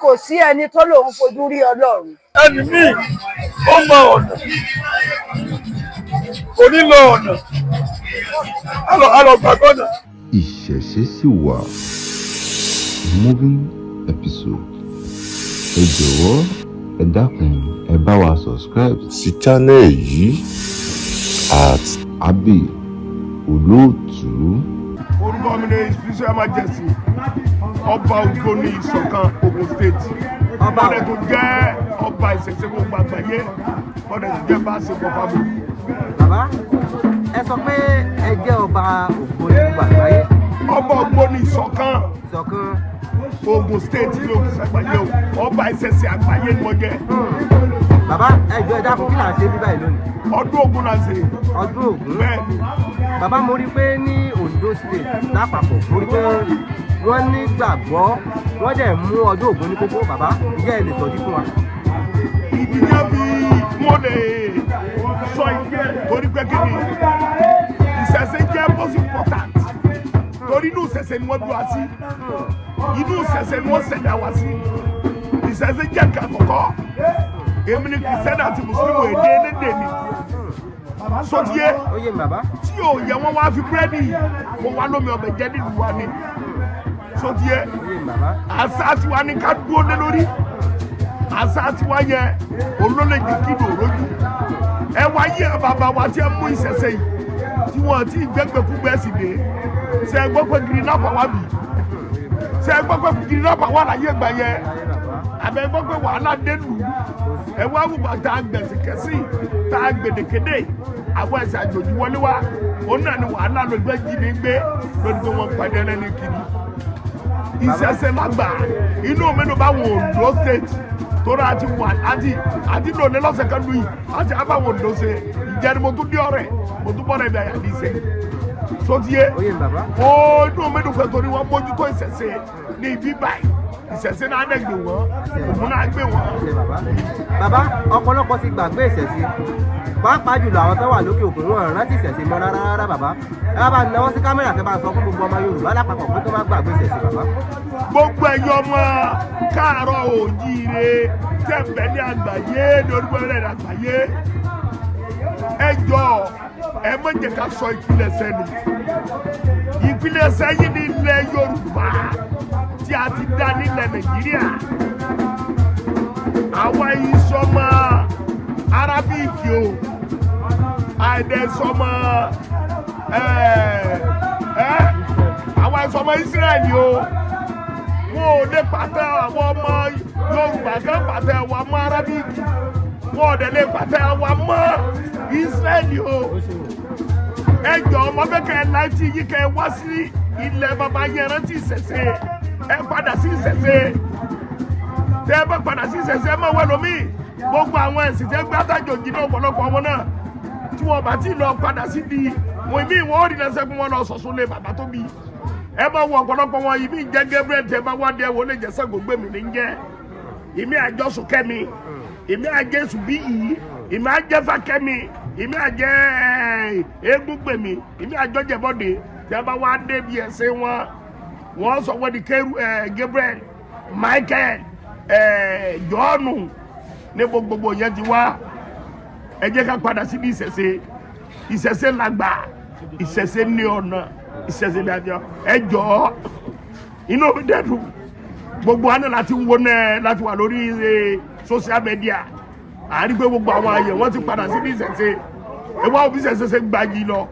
kò sí ẹni tó lòun fojú rí Ọlọ́run. ẹni míì ó mọ ọ̀nà kò ní lọ ọ̀nà alọ̀gbàgbọ́nà. Ìṣẹ̀ṣe sì wà moving episode. Ẹ jọ̀wọ́ ẹ dákun ẹ bá wa subscribe sí channel yìí at Abi Olóòtú. Orúkọ mi ni Special Majesty ọba Ògbóni Ìṣọ̀kan Ogun State. Ọ̀dẹ̀ tó jẹ́ ọba ìṣẹ̀ṣe gbogbo àgbáyé, ọ̀dẹ̀ tó jẹ́ bá ṣe pọ̀ fábọ̀. Bàbá ẹ sọ pé ẹ jẹ́ ọba Ògbóni gbogbo àgbáyé. Ọba Ògbóni Ìṣọ̀kan Ogun State ló ń ṣàgbáyé o, ọba ìṣẹ̀ṣe àgbáyé ni mo jẹ́. Bàbá ẹ jọ̀ọ́ ẹ dákun kí là ń ṣe bí báyìí lónìí? Ọdún Ògún là ń ṣe. Ọdún Ògún? Bẹ́ẹ̀ni. Bàbá mo rí pé ní Ondo State lápapọ̀ mo rí pé wọ́n ní gbàgbọ́ wọ́n dẹ̀ mú ọdún Ògún ní kókó. Bàbá ìjẹ́ ẹ lè tọ́jú fún wa. Ìdílé bí mo lè sọ ìgbẹ́ torí pé kí ni ìṣẹ̀ṣe jẹ́ most important. Torí inú ìṣẹ̀ṣe ni wọ́n bí wa sí, inú ìṣẹ̀ṣe ni wọ́n ṣẹ̀dá wa sí. Ìṣẹ̀ṣe jẹ́ nǹkan àkọ́kọ́. Èmi ni Kìrìsìtẹ́nì àti Mùsùlùmí èdè elédè ni. Sọ́tíyé tí ò yẹ wọ́n wá fi búrẹ́dì mo wá lómi ọbẹ̀ jẹ́ nínú wa ni. Sọ́tíyé àṣà tiwa ni ká dúró lé lórí. Àṣà tiwa yẹ olólèjì kílò lójú. Ẹ wá yé bàbá wa tí ẹ mú ìṣẹ̀ṣe yìí tí wọ́n ti gbẹ́gbẹ́kúgbẹ́ sì dé. Ṣé ẹ gbọ́ pé gírí náà pa wá bì? Ṣé ẹ gbọ́ pé gírí náà pa wá láyé gbà yẹ? Àbẹ̀ gbọ́ pé wàhálà dé lù ú. Ẹ wá wùgbà tá a gbẹ̀sì kẹ́sì tá a gbèdékedé àwọn ẹ̀sìn àjòjì wọlé wá. Òun náà ni wàhálà lójú ẹ̀jì ní gbé lórí pé wọ́n pàdé ẹlẹ́ni kiri. Ìṣẹ̀ṣe lágbà inú òmìnira bá wọ Ondo State tóra àti wà àti lòlẹ lọ́sẹ̀ kan lu yìí àti abáwọ Ondo ṣe ìjẹni mo tún dé ọ̀rẹ́ mo tún bọ́ra ẹ̀mí àyàdí ṣe. Sotiye ó inú òmìnira pẹ̀ torí wọ́n mójútó ìṣẹ̀ṣe ní ibi báyìí. Ìṣẹ̀ṣe náà dẹ̀ gbé wọ́n, Ògún náà gbé wọ́n. Bàbá ọ̀pọ̀lọpọ̀ ti gbàgbé ìṣẹ̀ṣe pàápàá jùlọ àwọn tó wà lókè òkun wọn rántí ìṣẹ̀ṣe mọ́ rárá bàbá. Ẹ bá náwó sí kámẹ́rà tẹ́ bá sọ fún gbogbo ọmọ Yorùbá lápapọ̀ pé tó bá gbàgbé ìṣẹ̀ṣe bàbá. Gbogbo ẹ̀yọ́ ọmọ káàárọ̀ oòjíire tẹ̀m̀bẹ̀ ní àgbáyé ní orílẹ̀-èdè àgbáyé. Ẹ jọ̀ọ́ ẹ má jẹ́ ká sọ ìpilẹ̀ṣẹ̀ nù. Ìpilẹ̀ṣẹ̀ yìí ní ilẹ̀ Yorùbá tí a ti dá nílẹ̀ Nàìjíríà. Àwọn ìsọmọ Arábíkì o, àìdẹ̀sọmọ àwọn ìsọmọ Ísírẹ́lì o. Wọn ò lè pàtẹ àwọn ọmọ Yorùbá kan pàtẹ àwọn ọmọ Arábíkì. Wọn ò dẹ̀ lè pàtẹ àwọn ọmọ Ísírẹ́lì o. Ẹ jọ̀ọ́ ọmọ bẹ́ẹ̀ kẹ́ ẹ láti yí kẹ́ ẹ wá sí ilẹ̀ bàbá yẹn rántí ìṣẹ̀ṣe. Ẹ padà sí ìṣẹ̀ṣe. Tẹ́ ẹ bá padà sí ìṣẹ̀ṣe ẹ máa wẹ̀ lómi. Gbogbo àwọn ẹ̀sìn tẹ́ gbé àtàjòjì náà ọ̀pọ̀lọpọ̀ ọmọ náà tí wọ́n bá ti lọ padà sí di wọ́n ìmí ìwọ́n òrìnà sẹ́gun wọn lọ sọ̀sùn lé bàbá tó bí. Ẹ bá wọ ọ̀pọ̀lọpọ̀ wọn ìmí jẹ́ Gabriel tẹ́ bá wá dé wọ́n lè jẹ́ Ṣàngó gbé mi ní jẹ́. Ìmí àjọsùn kẹ́mi, ìmí àjẹsù bí yìí, ìmí àjẹfà kẹ́mi, ìmí àjẹ eégún gbèmí, ìmí àjọjẹbọdè tẹ́ bá wá dé bí ẹ̀sìn wọn. Wọ́n sọ wọ́n di Gabriel, Michael, Jọ́ọ̀nù ní gbogbo yẹn ti wá. Ẹ jẹ́ ká padà síbi ìṣẹ̀ṣe. Ìṣẹ̀ṣe làgbà, ìṣẹ̀ṣe ní ọ̀nà, ìṣẹ̀ṣe ní àjọ. Ẹ jọ̀ọ́ inú mi dẹ́dùn gbogbo àná láti wo náà láti wà lórí social media. À ń rí pé gbogbo àwọn àyè wọ́n ti padà síbi ìṣẹ̀ṣe. Ẹ wá òbí ìṣẹ̀ṣe ṣe gbàjì lọ.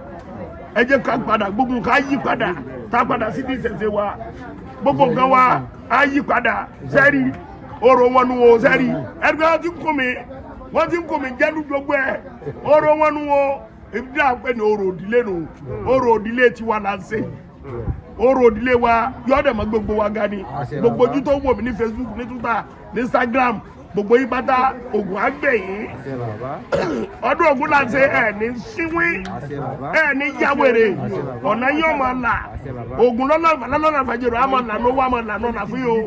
Ẹ jẹ́ ká padà gbogbo nǹkan á yí padà tá a padà síbi ìṣẹ̀ṣe wa. Gbogbo nǹkan wa á yí padà sẹ́rí ọ̀rọ̀ wọn nu wo sẹ́rí. Ẹgbẹ́ wọn ti ń kó mi jẹ́nu gbogbo ẹ̀ ọ̀rọ̀ wọn nu wo ebi dí àpẹ ní ọ̀rọ̀ òdìlé nù ọ̀rọ̀ òdìlé tiwa là ń ṣe ọ̀rọ̀ òdìlé wa yọ̀ọ́dẹ̀ mọ́ gbogbo wa ga ni gbogbo ojú tó ń wò mí ní Facebook ní Twitter ní Instagram gbogbo yín bàtà Ògún àgbẹ̀ yìí ọdún Ògún là ń ṣe ẹ̀ ní síwí ẹ̀ ní yàwèrè ọ̀nà yín ọmọ là Ògún lọ́nà fàjẹrò àmọ́ lànà owó àmọ́ lànà ọ̀nà fún yìí o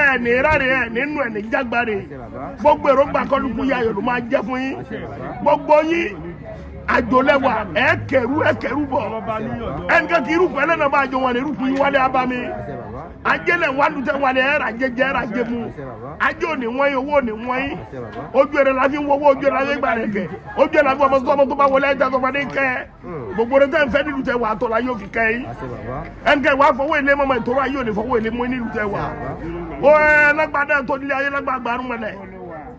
ẹ̀ ní ráre ẹ̀ nínú ẹ̀ ní jágbáre gbogbo èròǹgbà kọlùkù yà Yorùbá máa jẹ́ fún yín gbogbo yín àjòlẹ́wà ẹ̀kẹ̀rú bọ̀ ẹnìkan kì í rúkọ ẹlẹ́nà bá àjò wọn lè rúkọ yín wálé abami ajẹ́lẹ̀ wà lùtẹ̀ wálé ẹ̀rà jẹjẹ ẹ̀rà jẹmu ajé òní wọ́n yín owó òní wọ́n yín ojú ẹ̀rẹ̀ la fi ń wọ́wọ́ ojú ẹ̀rẹ̀ la fi ń gbà rẹ̀ kẹ̀ ojú ẹ̀rẹ̀ la fi ọmọ tó bá wọlé ẹ̀jẹ̀ tó bá dé kẹ́ gbogbo rẹ̀ tẹ́ ń fẹ́ nílùú tẹ̀ wà tó la yóò fi kẹ́ yín ẹnìkan wà fọwọ́ ilé mọ́mọ́ ìtòrò ayé òní fọwọ́ ilé mọ́ nílùú tẹ̀ wà ó ẹ̀ lágbàdá tó nílé ayé lágbàgbà arúmọ̀lẹ̀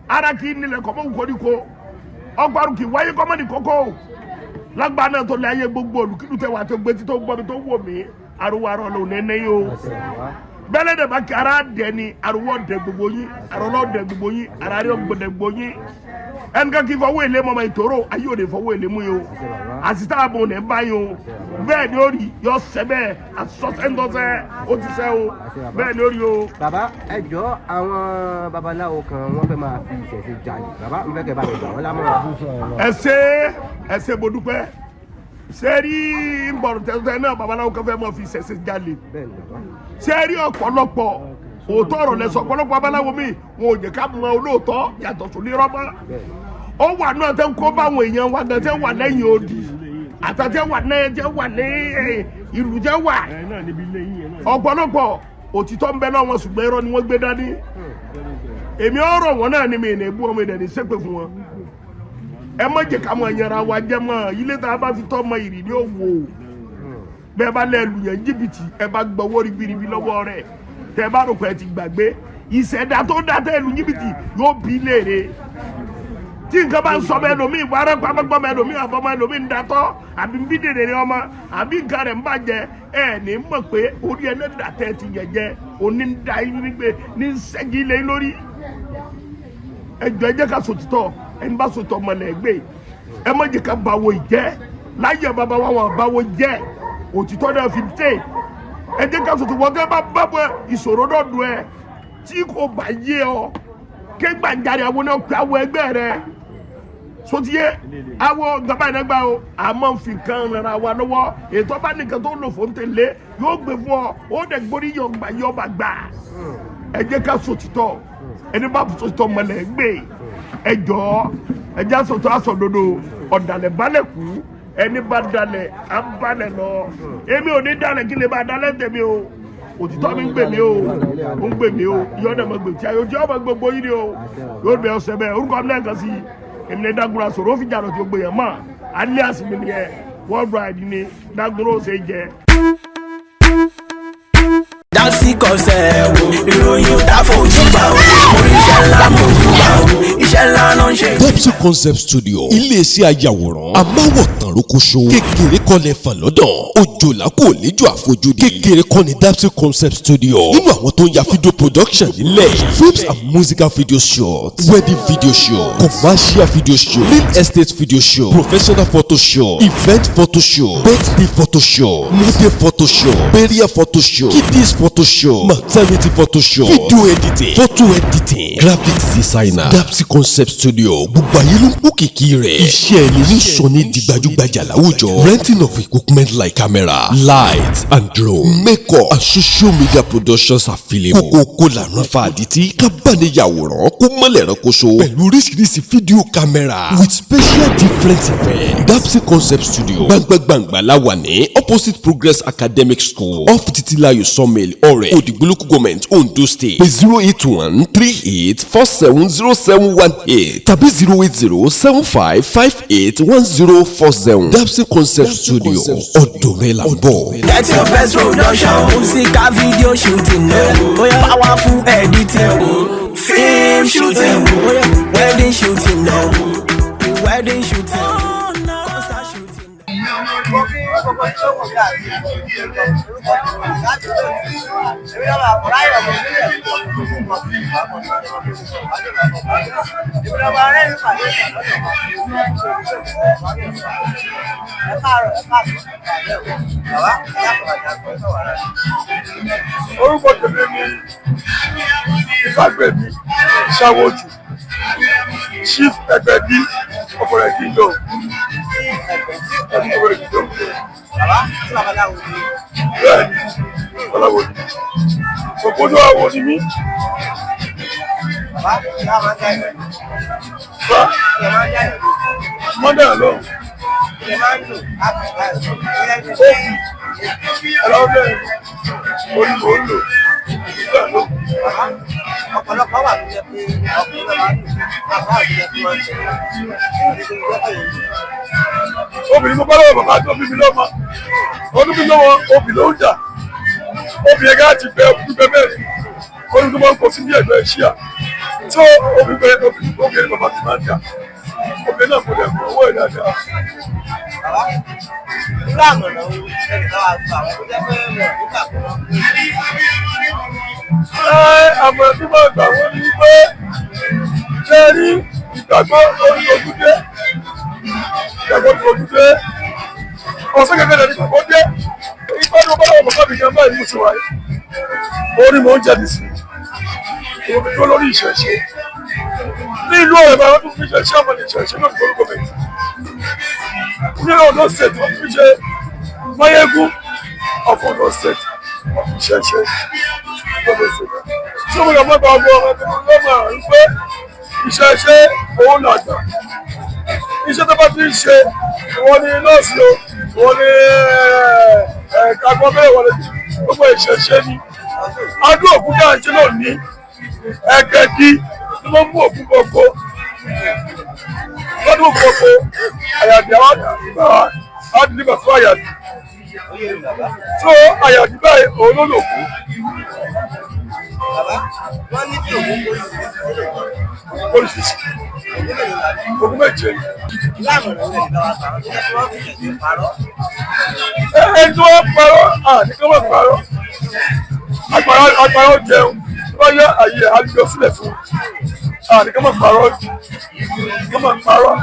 ara kì í nílẹ̀ kọ́mọ́ wùkọ́díkó ọgbàrún kì í wáyé kọ́mọ́ ní kókó lágbàá náà tó lé ayé gbogbo olùkílù tẹ wà tó gbé tí tó gbọ́ mi tó wò mí arúgbó arọ lò nẹ́nẹ́ yìí o bẹ́lẹ̀ dẹ̀ bá kí ara dẹ̀ ni arúgbó dẹ̀ gbogbo yín arọ́lọ́ dẹ̀ gbogbo yín ararí ọgbọ̀dẹ̀ gbogbo yín ẹnìkan kì í fọwọ́ èlé mọ́mọ́ ìtòrò ayé òde fọwọ́ èlé mú yìí o àsìtá àbò ní bá yìí o bẹ́ẹ̀ ni ó rí yọ sẹ́bẹ̀ àsọ̀sẹ́ńdọ́sẹ́ ó ti sẹ́ o bẹ́ẹ̀ ni ó rí o. bàbá ẹ jọ àwọn babaláwo kan wọ́n fẹ́ máa fi ìṣẹ̀ṣe jalè bàbá n fẹ́ kẹ́ bá mi gbà wọ́n lámọ̀ràn. ẹ ṣé mo dúpẹ́ ṣé rí nbọ̀rọ̀ tẹ́tẹ́ náà babaláwo kan fẹ́ máa fi ìṣẹ̀ṣe jalè ṣé rí ọ̀pọ̀lọpọ̀ òótọ́ ọ̀rọ̀ lẹ́sọ̀ ọ̀pọ̀lọpọ̀ babaláwo mi wọn ò jẹ́ ká mọ olóòótọ́ yàtọ̀ sóní rọ́bà ó wà náà tẹ́ ń kó báwọn èèyàn wa gan tẹ́ wà lẹ́yìn odi àtàtẹ́ wà náà tẹ́ wà ní ìlú tẹ́ wà ọ̀pọ̀lọpọ̀ òtítọ́ ń bẹ náà wọn ṣùgbọ́n irọ́ ni wọ́n gbé dání èmi ọ̀rọ̀ wọn náà ni mi ì ní ebú ọmọ ìdẹ̀ ní sẹ́pẹ̀ fún wọn ẹ má jẹ́ ká mọ ìyànra wa jẹ́ mọ́ ilé tá a bá fi tọ́ mọ ìrì ní òwò bẹ́ẹ̀ bá lẹ́ẹ̀lù yẹn jìbìtì ẹ bá gbọ́wọ́ ribiribi lọ́wọ́ rẹ̀ tẹ́ bá rò pé ẹ ti gbàgbé ìṣẹ̀dá tó dá tẹ́ ẹ̀lù jìbìtì yóò bí léèrè tí nǹkan bá ń sọ ọmọ ẹlòmíì ìwà rẹ̀ pàmò ọmọ ẹlòmíì àbọ̀mọ ẹlòmíì ń datọ́ àbí ń bí dèrè ní ọmọ àbí nǹkan rẹ̀ ń bàjẹ́ ẹ̀ ní mọ̀ pé orí ẹlẹ́dàá tẹ́ ti yẹ̀jẹ̀ òní ń da yín nígbè ní sẹ́gi ilé lórí ẹjọ́ ẹ jẹ́ ká sòtítọ́ ẹni bá sòtítọ́ mọ̀lẹ́ gbé ẹ má jẹ́ ká báwo ìjẹ́ láyé bàbá wa wọn báwo jẹ́ òtítọ́ náà fi tẹ̀ ẹ jẹ́ ká sòtítọ́ wọn kẹ́ bá bábọ̀ ìṣòro náà dùn ẹ tí kò bá yé ọ ké gbàǹjarè àwọn náà pé àwọn ẹgbẹ́ rẹ sotiye àwọn gaba ìdẹ́gbà o àmọ́ fi kan rara wa lọ́wọ́ ètò bá nìkan tó lò fún tẹ̀lé yóò gbé fún ọ ó dẹ̀ gbórí yọgbà yọba gbà ẹ jẹ́ ká sòtítọ́ ẹni bá sòtítọ́ mọ̀lẹ́ gbé ẹ jọ ẹ jẹ́ sòtítọ́ àsọdodo ọ̀dàlẹ̀ balẹ̀ kú ẹni bá dalẹ̀ à ń balẹ̀ lọ èmi ò ní dalẹ̀ kí lè bá dalẹ̀ tẹ̀mí o òtítọ́ mi ń gbè mí o ó ń gbè mí o ìyọ́nà mọ̀ gbè tí ayé ojú ọmọ gbogbo yìí ni o yóò bẹ ọsẹ bẹ́ẹ̀ orúkọ mi náà kan sí èmi ní Dagunra sọ̀rọ̀ ó fi jà lọ́tí gbé yẹn mọ́ alẹ́ àsìmí ni ẹ worldwide ni Dagunra ó ṣe jẹ. Dapsy Concept ìròyìn dáfojúbà oríṣẹ́ ńlá mojúbà iṣẹ́ ńlá náà ń ṣe. Dapsy Concept Studio iléeṣẹ́ ayàwòrán amáwòtán rokoṣo kékeré kọ́lẹ̀ fàn lọ́dọ̀ òjòlá kò léjò àfojúdi kékeré kọ́ ni Dapsy Concept Studio nínú àwọn tó ń ya video production nílẹ̀ films and musical video shots wedding video show commercial video show real estate video show professional photo show event photo show birthday photo show model photo show burial photo show kiddies photo show maternity photo show video editing photo editing graphics designer Dapsy Concept Studio gbogbo ayé ló ń kó kìkì rẹ̀ iṣẹ́ ẹni ní sọ ní di gbajúgbajà láwùjọ renting of equipment like camera light and drone makeup and social media productions available kókó lànà fàdítì kábàániyàwòrán kó mọ́lẹ̀ ránkoṣo pẹ̀lú oríṣiríṣi fídíò camera with special different effects Dapsy Concept Studio gbàngbàngbà la wà ní opposite Progress Academic School off Titilayo Sawmill ọ̀rẹ́ Òdìgbòlókù Government Ondo State pé 08138470718 tàbí 08075581040 Dapsy Concept Studio ọ̀dọ̀ rẹ̀ là ń bọ̀. Get your best production musical video shooting powerful editing film shooting wedding shooting wedding shooting concert shooting. gbogbo tí ó kù bí àti orúkọ tí wà láti lónìí èmi náà máa kọ́ra ìrọ̀mọ́ nílẹ̀ èmi náà máa rẹ́rìn pàdé ìgbàlódé ẹ káàárọ̀ ẹ káàbọ̀ bàbá ìyáàkọ̀bàjà tó ń sọ̀rọ̀ rẹ̀. orúkọ tèmi ni ìfàgbẹ̀mí ṣàwọ́jù chief ẹgbẹ̀dí ọ̀fọ̀rẹ̀ kingdom. Bàbá tí babaláwo ni. Bẹ́ẹ̀ni, babaláwo ni. Ògbódò àwọ̀ ni mí. Bàbá ìyá máa ń dá ìrẹ̀. Bá ìyá máa ń dá ìrẹ̀. mọ́dà lọ. Ilé máa ń lò láti ìgbà ìṣẹ̀lẹ̀ ní Ó ṣe ẹ̀rọ bẹ́ẹ̀ olùkọ́ ń lò nígbà ló. ọ̀pọ̀lọpọ̀ wà tó jẹ́ pé ọkùnrin náà máa ń lò àbá àti jẹ́ pé wọ́n ṣe Obìnrin mo bá lọ́wọ́ bàbá tó bí mi lọ́mọ ọdún bí lọ́wọ́ obì ló ń jà obìnrin ká ti bẹ obìnrin bẹ́ẹ̀ ọdún tó máa ń kó sí ní ẹgbẹ́ ṣíà tó obìnrin bàbá ti máa ń jà obìnrin náà kò lè mọ owó ẹ̀ dáadáa. irú àmọ̀ràn wo ẹnì kan wà fún àwọn tó jẹ́ pé wọ́n nígbà kan wọ́n Àmọ̀ tí máa gbà wọ́n ní pé ṣe rí ìgbàgbọ́ orí ojúdé ọ̀sẹ̀ kẹ̀kẹ́ lẹ́ni ìgbàgbọ́ dé ìgbà tí mo bá lọ́wọ́ bàbá mi gan báyìí mú sí wáyé orí mò ń jẹ́ mi sí mo fi dúró lórí ìṣẹ̀ṣe ní ìlú ọ̀rẹ́ bá wọ́n tún fi ṣẹ̀ṣe àmọ́ ní ìṣẹ̀ṣe náà nítorí gọ́ọ̀mẹ̀ntì ní Ondo state wọ́n fi ṣe Mayegun of Ondo state ìṣẹ̀ṣe Ondo state tí mo yàn mọ́ta ọmọ ọmọ ẹgbẹ́ lọ́mọ ń pé ìṣẹ̀ṣe òun làgbà iṣẹ́ tó bá ti ń ṣe wọ́n ní nọ́ọ̀sì o wọ́n ní kagbọ́n bẹ́ẹ̀ wọlé gbogbo ìṣẹ̀ṣe ni adó òkú náà ṣe náà ní ẹgẹdí tí wọ́n mú òkú gbogbo lọ́dún gbogbo àyàdì àwọn àgbà àdìlíbà fún àyàdì tó àyàdì báyìí òun ló lò kú. wọ́n ní kí òun Oríṣiríṣi ogun méje. láàmọ̀ràn wo ẹnì kan wà fún àwọn tó jẹ́ pé wọ́n fi ṣẹ̀ṣẹ̀ parọ́ Ẹni tí wọ́n parọ́ àní kí wọ́n parọ́ agbára jẹun tí wọ́n yá àyè àjọ sílẹ̀ fún àní kí wọ́n parọ́ kí wọ́n parọ́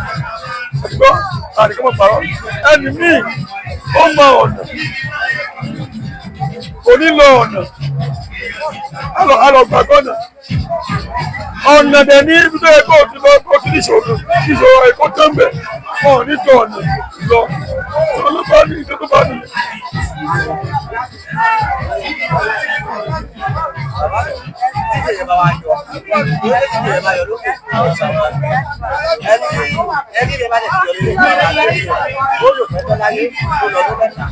àtìgbọ́ àní kí wọ́n parọ́ ẹni míì ó mọ ọ̀nà onílò ọ̀nà alọ̀gbàgbọ́nà ọ̀nà dẹ̀ ní ibi tó yẹ kó o ti lọ kó o ti ní ìṣòro ẹ̀kọ́ tó ń bẹ̀ ọ̀ nítorí ọ̀nà lọ tó ló bá ní ìṣẹ́ tó bá ní. títí ìjọba wa yọ ìwé títí ìjọba yọ lókè àwọn sàwọn ẹni lè má lè fi yọ lórí ìjọba ó lò pẹ́tọ́ láyé ó lọ ọdún mẹ́ta.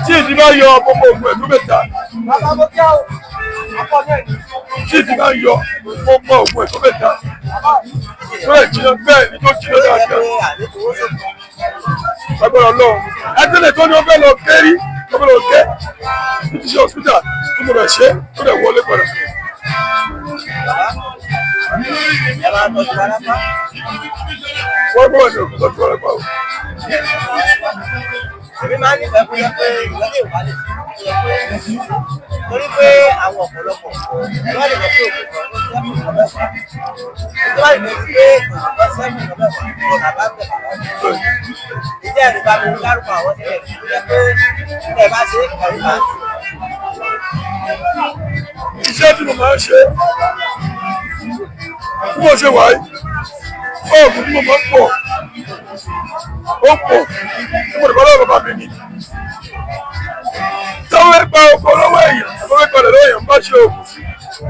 Tí ìdí bá yọ gbogbo ògùn ẹ̀dún mẹ́ta tí ìdí bá yọ gbogbo ògùn ẹ̀dún mẹ́ta tó lè jìnnà bẹ́ẹ̀ ni tó jìnnà dáadáa agbára Ọlọ́run ẹgbẹ́lẹ̀ tó ní wọ́n fẹ́ lọ kẹ́rí wọ́n fẹ́ lọ kẹ́ títí ṣe hospital tí mo rẹ̀ ṣe tó lè wọlé padà. ẹ máa tọ́jú arápá. Wọ́n gbọ́ ẹ̀dùn tọ́jú arápá o. èmi máa ń nífẹ̀ẹ́ fún yẹn pé ìwọ́lé ìwálé torí pé àwọn ọ̀pọ̀lọpọ̀ ìwọ́lé ìwọ́ pé òkú kan ó sẹ́kùn ìwọ́ mẹ́fà ìjọba ìwé ti pé òkú kan sẹ́kùn ìwọ́ mẹ́fà ìwọ́ bàbá ń bẹ̀ ìjẹ́ ẹ̀rù bá mi dárúkọ àwọn sílẹ̀ tó yẹ pé ilẹ̀ bá ṣe ẹ̀rù bá ti. Iṣẹ́ tí mo máa ń ṣe bí mo ṣe wà yìí oògùn tí mo máa ń pọ̀ ó pọ̀ tí mo lè bá lọ́wọ́ bàbá mi ní. Táwọn ẹgbẹ́ ọkọ̀ lọ́wọ́ èèyàn àwọn ẹgbẹ́ ọ̀dọ̀ lọ́wọ́ èèyàn bá ṣe oògùn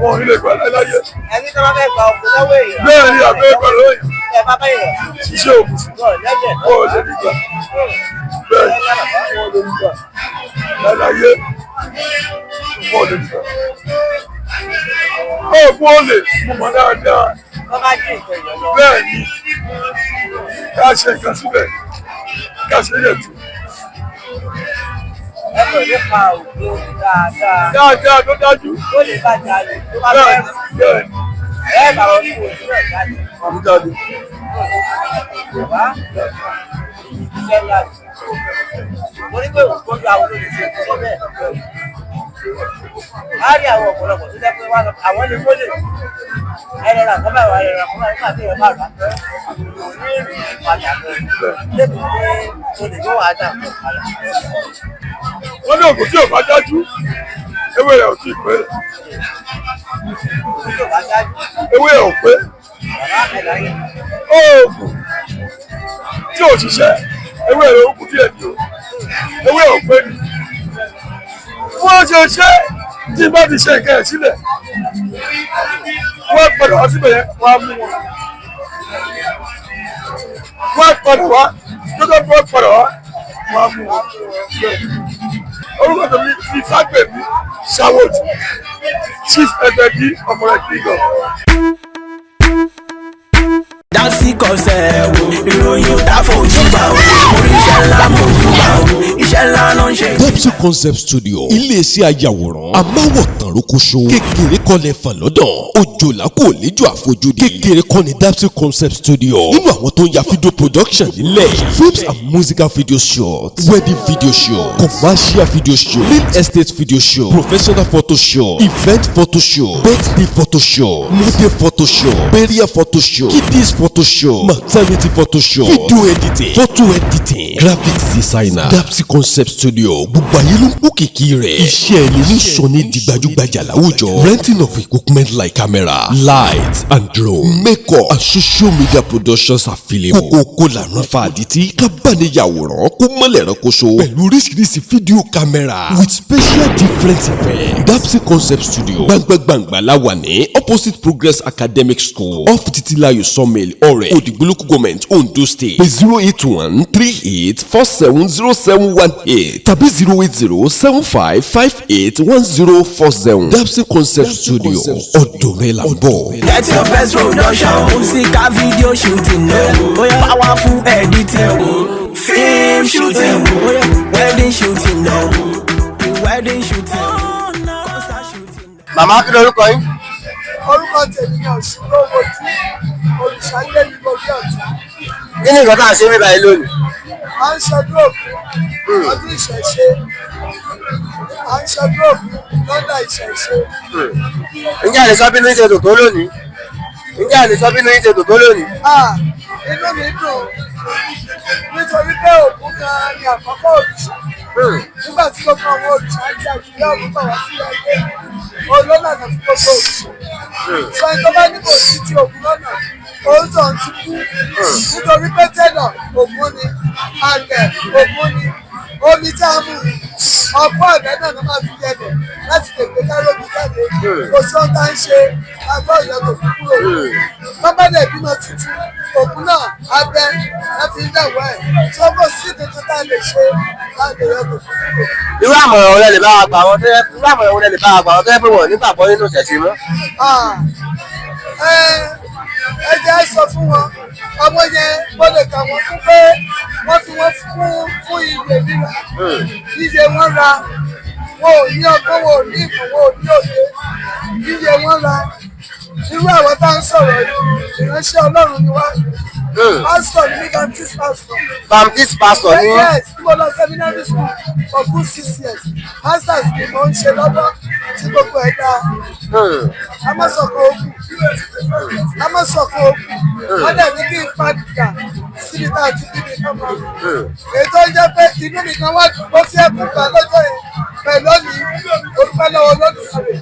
wọn ò ní lè gbà láyé. ẹni tó bá fẹ́ gba ọkùnrin lọ́wọ́ èèyàn. Bẹ́ẹ̀ ni àbẹ́ ẹgbẹ́ lọ́wọ́ èèyàn ẹ bá bẹ́ẹ̀ yàn. ṣiṣẹ́ oògùn sí wọn ò lè ní gbà bẹ́ẹ̀ ni wọn ò lè ní gbà láyé wọn ò lè ní gbà. Oògùn olè mo mọ̀ dáadáa. wọ́n bá jí nǹkan èèyàn lọ. Bẹ́ẹ̀ ni ká ṣe nǹkan síbẹ̀ ká ṣe ilé tù. ẹ kò ní pa òògùn olè dáadáa. Dáadáa tó dájú. ó lè bá jalè tó bá Bẹ́ẹ̀ fẹ́ ni bẹ́ẹ̀ ni ẹ bá wọn ní ojú ẹ̀ jáde. àbújáde. Yorùbá iṣẹ́ ńlá ni. mo ní pé òkúńdú àwọn olùsè iṣẹ́ bẹ́ẹ̀. a rí àwọn ọ̀pọ̀lọpọ̀ tó jẹ́ pé wọ́n lọ àwọn ní wọlé ẹ̀rọ àkọ́bà ìwà ẹ̀rọ àkọ́bà nígbà tí ìyẹn bá rà pẹ́ ní rí ìpàdé lẹ́bi pé olè yóò wá dà pọ̀ padà. Wọ́n ní ògùn tí ò bá dájú ewé rẹ̀ ò tí ì pé tí yóò bá dájú ewé rẹ̀ ò pé bàbá ẹ̀ láyé. oògùn tí ò ṣiṣẹ́ ewé rẹ̀ ó kù díẹ̀ ni o ewé ò pé ni. Wọ́n ṣe ṣe tí bá ti ṣe nǹkan ẹ̀ sílẹ̀ wọ́n padà wá síbẹ̀ yẹn wọ́n á mú wọn. Wọ́n padà wá tó tó fún ọ̀pọ̀lọ̀ wọn mú wọn. Orúkọ tó ní ti ságbèmí ṣàwòjì chief ẹgbẹ̀bí ọmọ rẹ̀ kíkọ. Dásí kọsẹ̀ wo ìròyìn ò dáfojú bá o oríṣẹ́ ńlá mo jù bá o iṣẹ́ ńlá ló ń ṣe. Dapsy Concept Studio iléeṣẹ́ ayàwòrán amáwọ̀tàn rókòṣó kékeré kọ́lẹ̀ fàlọ́dàn òjòlá kò léjò àfojúdi kékeré kọ́ ni Dapsy Concept Studio nínú àwọn tó ń ya fídíò production nílẹ̀ films and musical video shots wedding video show commercial video show real estate video show professional photo show event photo show birthday photo show model photo show burial photo show kiddies photo show maternity photo show video editing photo editing graphics designer Dapsy Concept Studio gbogbo ayé ló ń kó kìkì rẹ̀ iṣẹ́ ẹni ní sọ ní di gbajúgbajà láwùjọ renting of equipment like camera light and drone makeup and social media productions available kókó lànà fàdítì kábàániyàwòrán kó mọ́lẹ̀ rẹ́kọ̀ṣọ́ pẹ̀lú oríṣiríṣi fídíò camera with special different effects Dapsy Concept Studio gbàngbàngbà la wà ní opposite Progress Academic School off Titilayo Sawmill ọ̀rẹ́ Òdìgbò local government Ondo State pé 08138470718 tàbí 08075581040 Dapsy Concept Studio ọ̀dọ̀ rẹ̀ là ń bọ̀. Get your best production musical video shooting powerful editing film shooting wedding shooting wedding shooting concert shooting. Màmá kí lorúkọ yín? Orúkọ tèmi ni Ọ̀ṣunlówójú olùṣàgbé ní gbogbo ọ̀tún. Kí ni nǹkan tá à ń ṣe níbà yìí lónìí? À ń ṣọdún Ògún ọdún ìṣẹ̀ṣe. À ń ṣọdún Ògún lọ́dà ìṣẹ̀ṣe. Ǹjẹ́ àlè sọ bínú yín ṣe tòtó lónìí? Ǹjẹ́ àlè sọ bínú yín ṣe tòtó lónìí? Inú mi dùn nítorí pé Ògún gan-an ni àkọ́kọ́ òrìṣà. Nígbà tí gbogbo àwọn òrìṣà àti àjùlé Ògún bọ̀ wá sí ayé, olóńgbà náà fi gbogbo òrìṣà. Sọ ẹni tó bá ní kò sí ti Ògún lọ́nà, òun tó ń ti kú. Nítorí pé tẹ́lọ̀ Ògún ni, àgbẹ̀ Ògún ni, omi tá a mú ọ̀pọ̀ ọ̀dẹ́ náà ló máa fi yẹ̀bẹ̀ láti lè gbé kárọ̀bì jáde. Kò sí ohun tá ń ṣe agbọ́ ìyọ̀tò kúkúrò. Bábẹ́lẹ̀ bímọ tuntun, Ògún náà abẹ́ láti ń dẹ̀wọ́ ẹ̀. Tí ó kò sí tuntun tá a lè ṣe láti yọ̀tò kúkúrò. Irú àmọ̀ràn wo lẹ lè bá wa gbà wọ́n tó yẹ pé wọ́n nígbàgbọ́ nínú ìṣẹ̀ṣe mọ́? Ẹ jẹ́ sọ fún wọn ọmọ yẹn gbọ́dọ̀ kà wọ́n fún pé wọ́n fi wọ́n fún iye rírà iye wọ́n ra wọn ò ní ọgbọ́n wọn ò ní ìmọ̀ wọn ò ní òye iye wọ́n ra irú àwọn tá ń sọ̀rọ̀ yìí ìránṣẹ́ Ọlọ́run ni wá pásítọ̀ ní Baptist pastor. Baptist pastor ni. Yes, tí mo lọ seminary school for good 6 years pastors ni mo ń ṣe lọ́dọ̀ tí gbogbo ẹ̀ dáa. A má sọ̀kò ogun wọ́n dẹ̀ ní kí n padà síbi tá a ti bí mi kọ́ mọ́. Ètò ìjẹ́ pé inú mi kan wá bó fi ẹkún gbà lọ́jọ́ yẹn pẹ̀lú ní orúkọ lọ́wọ́ Olódùmarè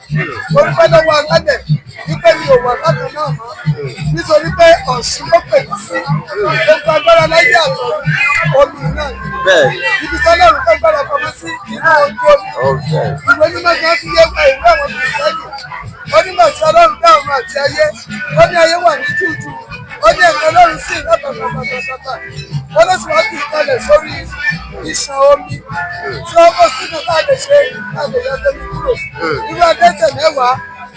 orúkọ lọ́wọ́ alálẹ̀ wípé mi ò wà bákan náà mọ́ nítorí pé Ọ̀ṣun ló pè mí sí gbogbo agbára láyé àtọ̀ omi náà ni ibi tí Ọlọ́run tó gbára pamọ́ sí inú ojú omi ìwé mímọ́ kan fi yé wa ìwé àwọn Kìrìsìtẹ́nì ó ní màtí Ọlọ́run dá ọ̀run àti ayé ó ní ayé wà ní jújù ó ní ẹ̀ka Ọlọ́run sí ìlọ́pàpàpàpàpà ó ló sì wá kí ìkọlẹ̀ sórí ìṣàn omi tí ó bọ́ sínú ká lè ṣe àgbèyẹ tóbi kúrò irú adẹ́tẹ̀ mẹ́wàá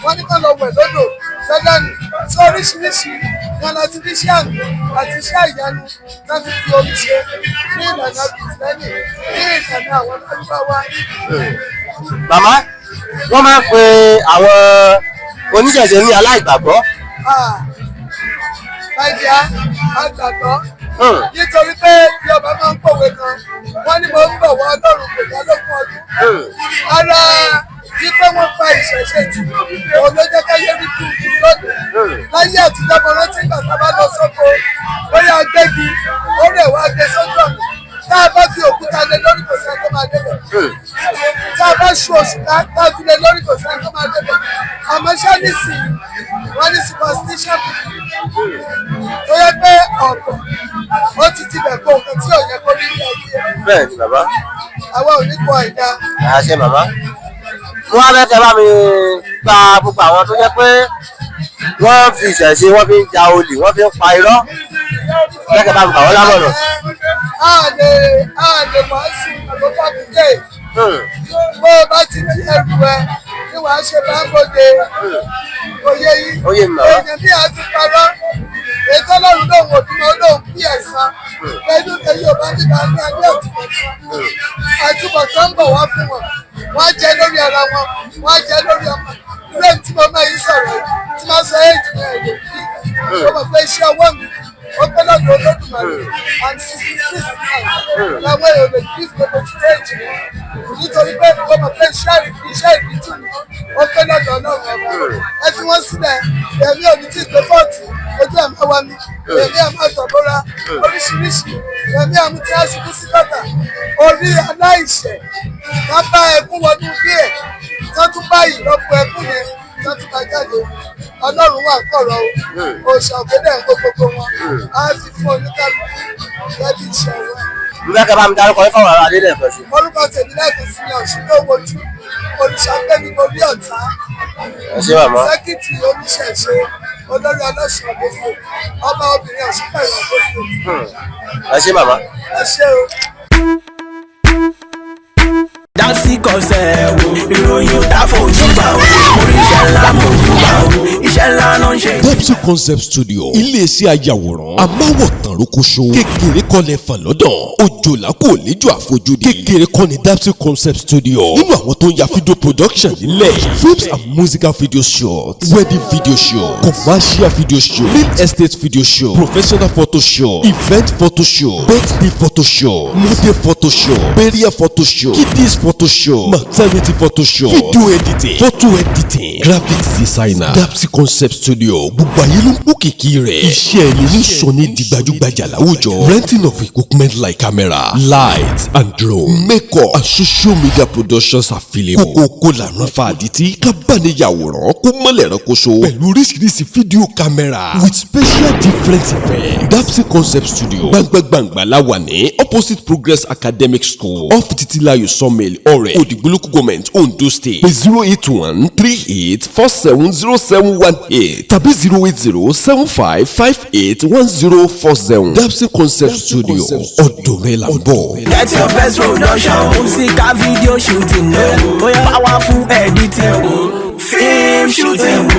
wọ́n ní ká lọ wẹ̀ lódò Jọ́dánì tí oríṣiríṣi wọn láti rí iṣẹ́ àmì àti iṣẹ́ ìyanu láti fi omi ṣe ní ìlànà Kìrìsìtẹ́nì ní ìlànà àwọn Lárúbáwá. Màmá wọ́n máa ń pe àwọn oníṣẹ̀ṣe ní aláìgbàgbọ́. Nàìjíríà àgbàgbọ́ nítorí pé bí ọba máa ń pòwe kan wọ́n ní mo ń bọ̀ wọ́n Ọlọ́run kò dá lógún ọdún. Ara wípé wọ́n pa ìṣẹ̀ṣe tì òun ló jẹ́ káyé rí kú lónìí. Láyé àtijọ́ mo rántí ìgbà tá a bá lọ sóko bóyá agbẹ́gi ó rẹ̀ wá gbé sójú ọ̀nà tá a bá fi òkúta lé lórí kò sẹ́ni tó máa débẹ̀. Tá a bá ṣu òṣùká tá a fi lé lórí kò sẹ́ni tó máa débẹ̀. Àmọ́ ṣá nísìnyí wọ́n ní superstition tó yẹ pé ọ̀pọ̀ ó ti tibẹ̀ kó nǹkan tí ò yẹ kó rí ní ayé. Bẹ́ẹ̀ ni bàbá. Àwa ò ní kọ ìdá. Àṣẹ bàbá. Wọ́n á fẹ́ kẹ́ bá mi gba gbogbo àwọn tó jẹ́ pé wọ́n fi ìṣẹ̀ṣe wọ́n fi ń ja olè wọ́n fi ń pa irọ́ kẹ́kẹ́ bá mi gbà wọ́n lámọ̀ràn. àlè wá sí àlọ́fà kúndé bó o bá ti di ẹrù ẹ ní wàá ṣe bá gbòde oyè yìí èèyàn bí a ti parọ́ ètò ọlọ́run lòun òbí náà lòun bí ẹ̀sán pẹ̀lú èyí ò bá ti bá ní adé àtúbọ̀tán ń bọ̀ wá fún wọn wọ́n á jẹ lórí ara wọn wọ́n á jẹ lórí ọmọ ilé tí mo máa yí sọ̀rọ̀ tí máa sọ èjì náà èdè kí ó mọ̀ pé iṣẹ́ ọwọ́ mi ó pẹ́ lọ́dọ̀ olódùmarè and 66 làwọn èèyàn lè kí gbogbo títí èjì rẹ̀ nítorí pé ó mọ̀ pé iṣẹ́ ìbíjú ó pẹ́ lọ́dọ̀ ọlọ́run ọba ẹ fi wọ́n sílẹ̀ èmi ò ní tí ìgbé fọ́ọ̀tì ojú ẹ̀ máa wá mi èmi ẹ̀ máa tọ̀bọ́ra oríṣiríṣi èmi àmú tí a ṣubú sí kọ́tà orí aláìṣẹ̀ ká bá ẹkún wọnú bí ẹ̀ tó tún báyìí lọ́pọ̀ ẹkún yẹn tó tún bá jáde ọlọ́run wà kọ̀rọ̀ o òòṣà òkèdè ń kó gbogbo wọn á fi fún oníkálukú lẹ́bí iṣẹ́ wọn. Ǹjẹ́ kí a bá mi dárúkọ yín fáwọn ará adé lẹ́ẹ̀kan sí? Orúkọ tèmi lẹ́ẹ̀kan sí ni ọ̀ṣunlẹ̀ owójú olùṣàgbẹ́ni orí ọ̀tá sẹ́kìtì oníṣẹ̀ṣe olórí ọlọ́sùn ọ̀gbọ́sọ̀ ọba obìnrin ọ̀ṣunpẹ̀ ọ̀gbọ́sọ̀. Ẹ ṣé màmá. Ẹ ṣé o. Dásí kọsẹ̀ wo ìròyìn dáfojú bá o oríṣẹ́ ńlá mojú bá o iṣẹ́ ńlá náà ń ṣe. Dapsy Concept Studio iléeṣẹ́ ayàwòrán amáwọ̀tàn rókòṣó kékeré kọ́lẹ̀ fàn lọ́dọ̀ òjòlá kò léjò àfojúdi kékeré kọ́ ni Dapsy Concept Studio nínú àwọn tó ń ya video production nílẹ̀ films and musical video shots wedding video show commercial video show real estate video show professional photo show event photo show birthday photo show model photo show burial photo show kiddies photo show maternity photo show video editing photo editing graphics designer Dapsy Concept Studio gbogbo ayé ló ń kó kìkì rẹ̀ iṣẹ́ ẹni ní sọ ní di gbajúgbajà láwùjọ renting of equipment like camera light and drone makeup and social media productions available kókó lànà fàdítì kábàániyàwòrán kó mọ́lẹ̀ rẹ́kọ̀ṣọ́ pẹ̀lú oríṣiríṣi fídíò camera with special different effects Dapsy Concept Studio gbàngbàngbà láwà ní opposite Progress Academic School off Titilayo Sawmill ọ̀rẹ́ Òdìgbò Government Ondo State pé 08138470718 tàbí 08075581040 Dapsy Concept Studio ọ̀dọ̀ rẹ̀ là ń bọ̀. Get your best production musical video shooting powerful editing film shooting